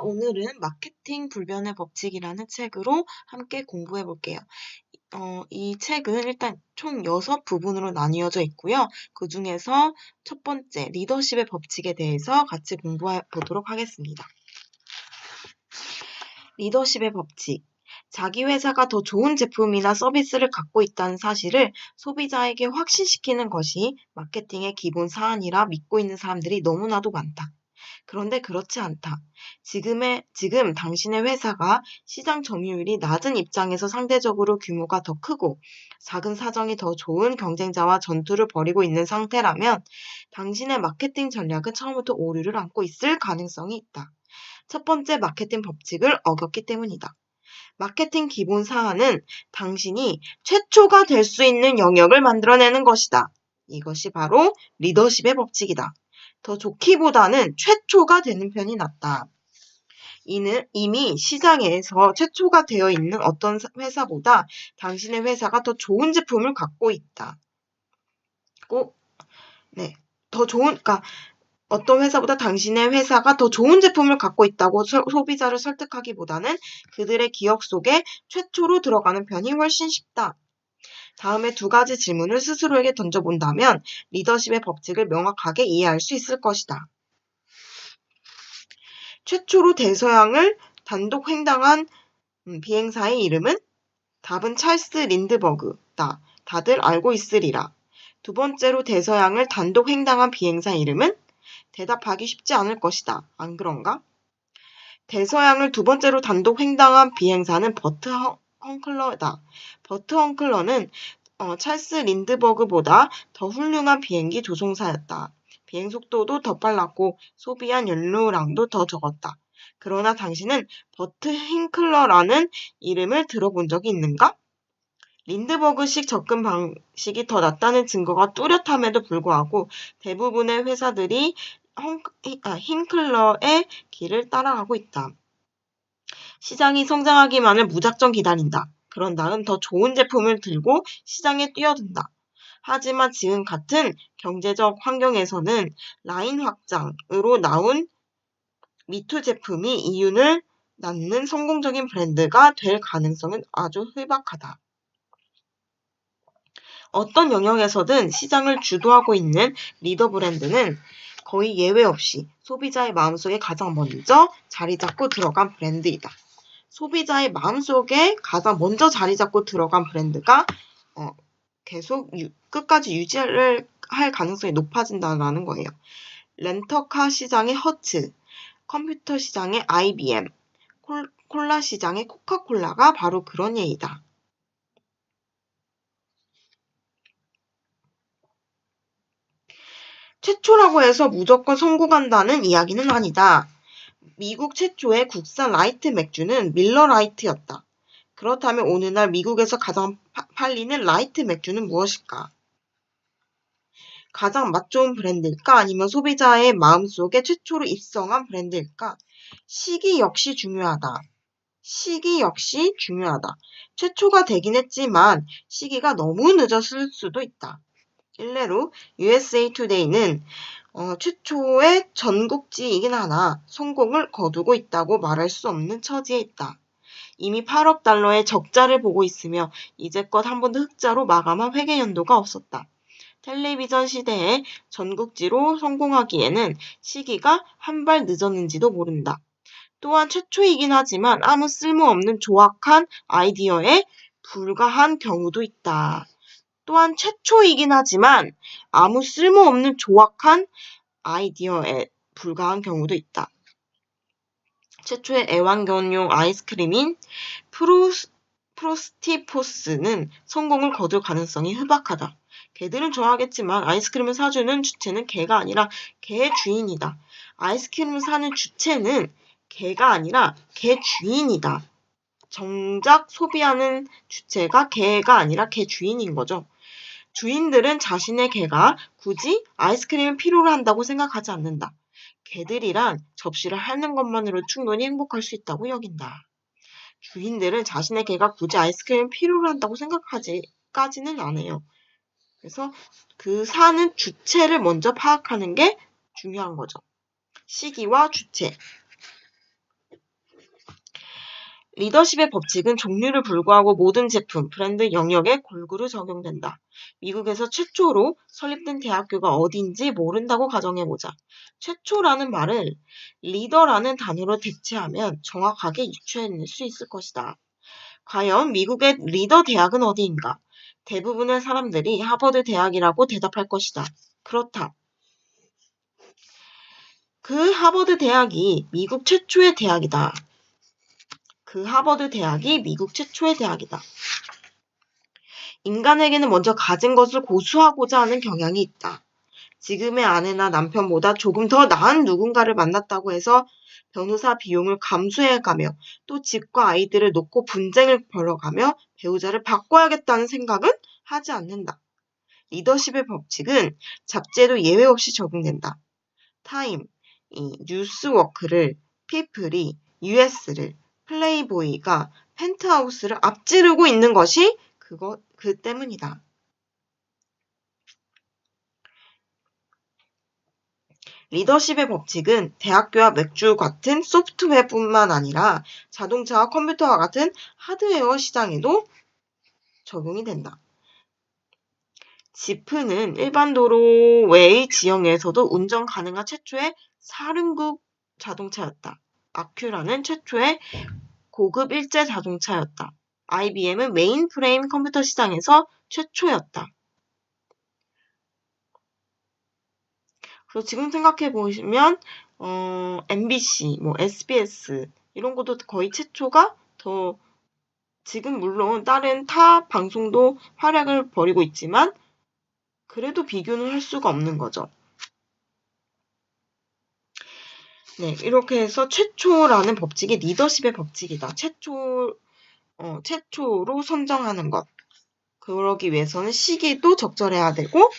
오늘은 마케팅 불변의 법칙이라는 책으로 함께 공부해 볼게요. 이 책은 일단 총 6부분으로 나뉘어져 있고요. 그 중에서 첫 번째 리더십의 법칙에 대해서 같이 공부해 보도록 하겠습니다. 리더십의 법칙. 자기 회사가 더 좋은 제품이나 서비스를 갖고 있다는 사실을 소비자에게 확신시키는 것이 마케팅의 기본 사안이라 믿고 있는 사람들이 너무나도 많다. 그런데 그렇지 않다. 지금 당신의 회사가 시장 점유율이 낮은 입장에서 상대적으로 규모가 더 크고 작은 사정이 더 좋은 경쟁자와 전투를 벌이고 있는 상태라면 당신의 마케팅 전략은 처음부터 오류를 안고 있을 가능성이 있다. 첫 번째 마케팅 법칙을 어겼기 때문이다. 마케팅 기본 사안은 당신이 최초가 될 수 있는 영역을 만들어내는 것이다. 이것이 바로 리더십의 법칙이다. 더 좋기보다는 최초가 되는 편이 낫다. 이는 이미 시장에서 최초가 되어 있는 어떤 회사보다 당신의 회사가 더 좋은 제품을 갖고 있다. 그러니까 어떤 회사보다 당신의 회사가 더 좋은 제품을 갖고 있다고 소비자를 설득하기보다는 그들의 기억 속에 최초로 들어가는 편이 훨씬 쉽다. 다음에 2가지 질문을 스스로에게 던져본다면 리더십의 법칙을 명확하게 이해할 수 있을 것이다. 최초로 대서양을 단독 횡단한 비행사의 이름은? 답은 찰스 린드버그다. 다들 알고 있으리라. 2번째로 대서양을 단독 횡단한 비행사 이름은? 대답하기 쉽지 않을 것이다. 안 그런가? 대서양을 2번째로 단독 횡단한 비행사는 버트 헝클러다. 버트 헝클러는 찰스 린드버그보다 더 훌륭한 비행기 조종사였다. 비행 속도도 더 빨랐고 소비한 연료량도 더 적었다. 그러나 당신은 버트 힝클러라는 이름을 들어본 적이 있는가? 린드버그식 접근 방식이 더 낫다는 증거가 뚜렷함에도 불구하고 대부분의 회사들이 힝클러의 길을 따라가고 있다. 시장이 성장하기만을 무작정 기다린다. 그런 다음 더 좋은 제품을 들고 시장에 뛰어든다. 하지만 지금 같은 경제적 환경에서는 라인 확장으로 나온 미투 제품이 이윤을 낳는 성공적인 브랜드가 될 가능성은 아주 희박하다. 어떤 영역에서든 시장을 주도하고 있는 리더 브랜드는 거의 예외 없이 소비자의 마음속에 가장 먼저 자리 잡고 들어간 브랜드이다. 소비자의 마음속에 가장 먼저 자리 잡고 들어간 브랜드가 계속 끝까지 유지를 할 가능성이 높아진다는 거예요. 렌터카 시장의 허츠, 컴퓨터 시장의 IBM, 콜라 시장의 코카콜라가 바로 그런 예이다. 최초라고 해서 무조건 성공한다는 이야기는 아니다. 미국 최초의 국산 라이트 맥주는 밀러 라이트였다. 그렇다면 오늘날 미국에서 가장 팔리는 라이트 맥주는 무엇일까? 가장 맛 좋은 브랜드일까? 아니면 소비자의 마음속에 최초로 입성한 브랜드일까? 시기 역시 중요하다. 최초가 되긴 했지만 시기가 너무 늦었을 수도 있다. 일례로 USA Today는 최초의 전국지이긴 하나 성공을 거두고 있다고 말할 수 없는 처지에 있다. 이미 8억 달러의 적자를 보고 있으며 이제껏 한 번도 흑자로 마감한 회계 연도가 없었다. 텔레비전 시대에 전국지로 성공하기에는 시기가 한 발 늦었는지도 모른다. 또한 최초이긴 하지만 아무 쓸모없는 조악한 아이디어에 불과한 경우도 있다. 또한 최초이긴 하지만 아무 쓸모없는 조악한 아이디어에 불과한 경우도 있다. 최초의 애완견용 아이스크림인 프로스티포스는 성공을 거둘 가능성이 희박하다. 개들은 좋아하겠지만 아이스크림을 사주는 주체는 개가 아니라 개의 주인이다. 아이스크림을 사는 주체는 개가 아니라 개 주인이다. 정작 소비하는 주체가 개가 아니라 개 주인인 거죠. 주인들은 자신의 개가 굳이 아이스크림을 필요로 한다고 생각하지 않는다. 개들이란 접시를 하는 것만으로 충분히 행복할 수 있다고 여긴다. 주인들은 자신의 개가 굳이 아이스크림을 필요로 한다고 생각하지까지는 않아요. 그래서 그 사는 주체를 먼저 파악하는 게 중요한 거죠. 시기와 주체. 리더십의 법칙은 종류를 불구하고 모든 제품, 브랜드 영역에 골고루 적용된다. 미국에서 최초로 설립된 대학교가 어딘지 모른다고 가정해보자. 최초라는 말을 리더라는 단어로 대체하면 정확하게 유추해낼 수 있을 것이다. 과연 미국의 리더 대학은 어디인가? 대부분의 사람들이 하버드 대학이라고 대답할 것이다. 그렇다. 그 하버드 대학이 미국 최초의 대학이다. 그 하버드 대학이 미국 최초의 대학이다. 인간에게는 먼저 가진 것을 고수하고자 하는 경향이 있다. 지금의 아내나 남편보다 조금 더 나은 누군가를 만났다고 해서 변호사 비용을 감수해가며 또 집과 아이들을 놓고 분쟁을 벌여가며 배우자를 바꿔야겠다는 생각은 하지 않는다. 리더십의 법칙은 잡지에도 예외 없이 적용된다. 타임, 뉴스워크를, 피플이, US를, 플레이보이가 펜트하우스를 앞지르고 있는 것이 그 때문이다. 리더십의 법칙은 대학교와 맥주 같은 소프트웨어뿐만 아니라 자동차와 컴퓨터와 같은 하드웨어 시장에도 적용이 된다. 지프는 일반 도로 외의 지형에서도 운전 가능한 최초의 사륜국 자동차였다. 아큐라는 최초의 고급 일제 자동차였다. IBM은 메인프레임 컴퓨터 시장에서 최초였다. 그래서 지금 생각해 보시면 MBC, SBS 이런 것도 거의 최초가 더 지금 물론 다른 타 방송도 활약을 벌이고 있지만 그래도 비교는 할 수가 없는 거죠. 네, 이렇게 해서 최초라는 법칙이 리더십의 법칙이다. 최초로 선정하는 것. 그러기 위해서는 시기도 적절해야 되고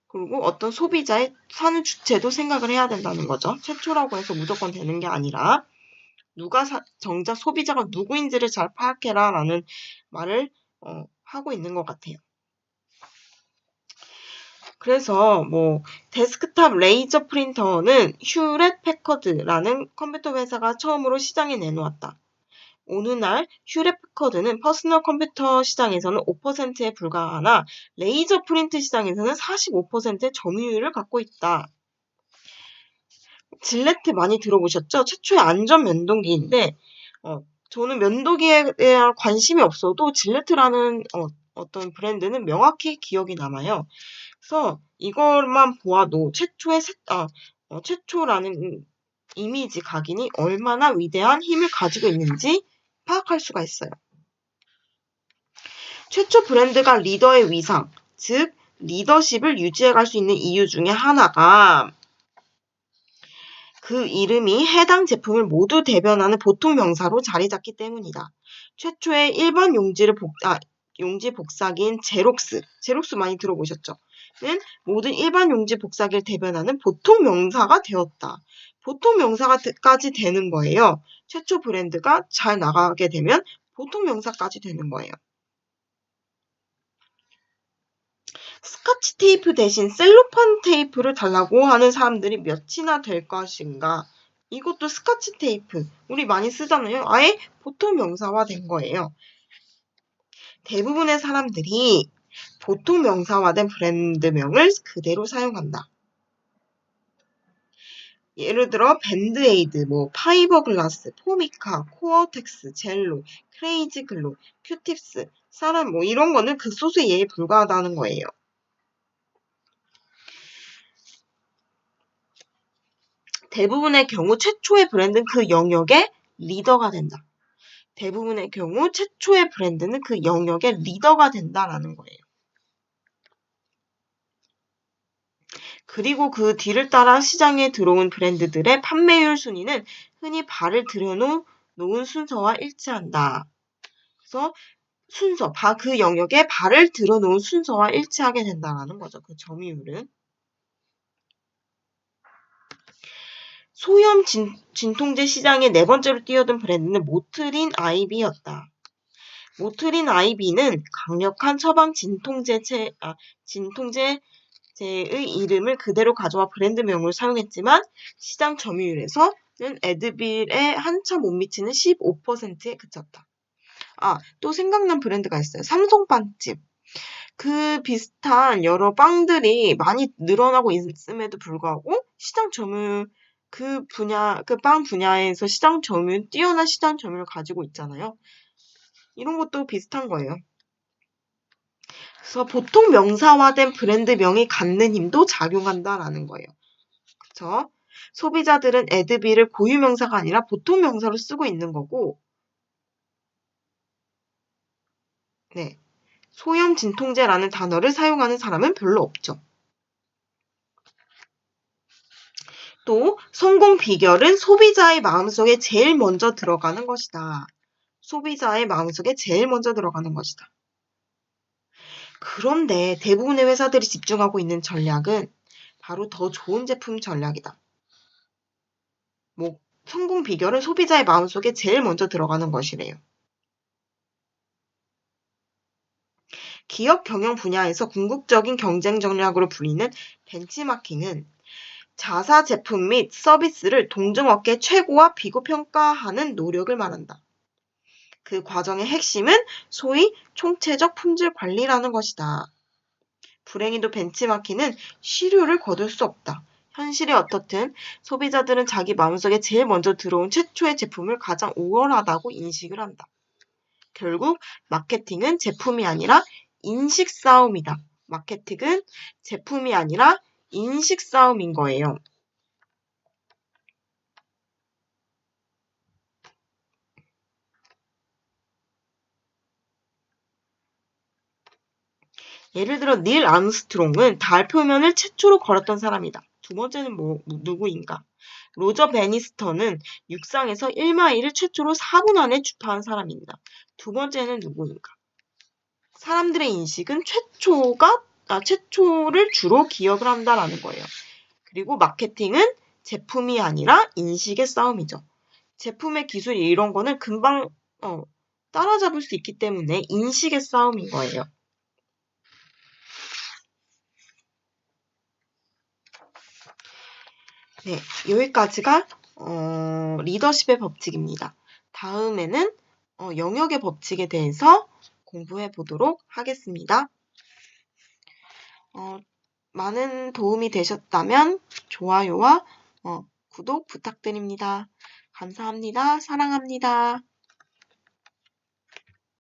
그리고 어떤 소비자의 사는 주체도 생각을 해야 된다는 거죠. 최초라고 해서 무조건 되는 게 아니라 정작 소비자가 누구인지를 잘 파악해라 라는 말을 하고 있는 것 같아요. 그래서 데스크탑 레이저 프린터는 휴렛 패커드라는 컴퓨터 회사가 처음으로 시장에 내놓았다. 어느 날 휴렛 패커드는 퍼스널 컴퓨터 시장에서는 5%에 불과하나 레이저 프린트 시장에서는 45%의 점유율을 갖고 있다. 질레트 많이 들어보셨죠? 최초의 안전 면도기인데 저는 면도기에 대한 관심이 없어도 질레트라는 어떤 브랜드는 명확히 기억이 남아요. 그래서 이것만 보아도 최초라는 이미지 각인이 얼마나 위대한 힘을 가지고 있는지 파악할 수가 있어요. 최초 브랜드가 리더의 위상, 즉 리더십을 유지해갈 수 있는 이유 중에 하나가 그 이름이 해당 제품을 모두 대변하는 보통 명사로 자리 잡기 때문이다. 최초의 일반 용지 복사기인 제록스 많이 들어보셨죠? 는 모든 일반 용지 복사기를 대변하는 보통 명사가 되었다. 보통 명사까지 되는 거예요. 최초 브랜드가 잘 나가게 되면 보통 명사까지 되는 거예요. 스카치 테이프 대신 셀로판 테이프를 달라고 하는 사람들이 몇이나 될 것인가? 이것도 스카치 테이프 우리 많이 쓰잖아요. 아예 보통 명사화 된 거예요. 대부분의 사람들이 보통 명사화된 브랜드명을 그대로 사용한다. 예를 들어 밴드에이드, 파이버글라스, 포미카, 코어텍스, 젤로, 크레이지 글로, 큐팁스, 사람 이런 거는 극소수의 예에 불과하다는 거예요. 대부분의 경우 최초의 브랜드는 그 영역의 리더가 된다. 대부분의 경우 최초의 브랜드는 그 영역의 리더가 된다라는 거예요. 그리고 그 뒤를 따라 시장에 들어온 브랜드들의 판매율 순위는 흔히 발을 들여놓은 순서와 일치한다. 그래서 그 영역에 발을 들여놓은 순서와 일치하게 된다라는 거죠. 그 점유율은. 소형 진통제 시장에 네 번째로 뛰어든 브랜드는 모트린 아이비였다. 모트린 아이비는 강력한 처방 진통제의 이름을 그대로 가져와 브랜드명으로 사용했지만 시장 점유율에서 에드빌에 한참 못 미치는 15%에 그쳤다. 또 생각난 브랜드가 있어요. 삼성빵집. 그 비슷한 여러 빵들이 많이 늘어나고 있음에도 불구하고 시장 점유율 그 빵 분야에서 뛰어난 시장 점유율을 가지고 있잖아요. 이런 것도 비슷한 거예요. 그래서 보통 명사화된 브랜드명이 갖는 힘도 작용한다라는 거예요. 그쵸? 소비자들은 에드빌을 고유명사가 아니라 보통 명사로 쓰고 있는 거고, 네. 소염 진통제라는 단어를 사용하는 사람은 별로 없죠. 또 성공 비결은 소비자의 마음속에 제일 먼저 들어가는 것이다. 소비자의 마음속에 제일 먼저 들어가는 것이다. 그런데 대부분의 회사들이 집중하고 있는 전략은 바로 더 좋은 제품 전략이다. 성공 비결은 소비자의 마음속에 제일 먼저 들어가는 것이래요. 기업 경영 분야에서 궁극적인 경쟁 전략으로 불리는 벤치마킹은 자사 제품 및 서비스를 동종업계 최고와 비교평가하는 노력을 말한다. 그 과정의 핵심은 소위 총체적 품질 관리라는 것이다. 불행히도 벤치마킹은 시류를 거둘 수 없다. 현실이 어떻든 소비자들은 자기 마음속에 제일 먼저 들어온 최초의 제품을 가장 우월하다고 인식을 한다. 결국 마케팅은 제품이 아니라 인식 싸움이다. 마케팅은 제품이 아니라 인식 싸움인 거예요. 예를 들어 닐 암스트롱은 달 표면을 최초로 걸었던 사람이다. 두 번째는 누구인가? 로저 베니스턴은 육상에서 1마일을 최초로 4분 안에 주파한 사람입니다. 두 번째는 누구인가? 사람들의 인식은 최초를 주로 기억을 한다라는 거예요. 그리고 마케팅은 제품이 아니라 인식의 싸움이죠. 제품의 기술 이런 거는 금방 따라잡을 수 있기 때문에 인식의 싸움인 거예요. 네, 여기까지가 리더십의 법칙입니다. 다음에는 영역의 법칙에 대해서 공부해 보도록 하겠습니다. 많은 도움이 되셨다면 좋아요와 구독 부탁드립니다. 감사합니다. 사랑합니다.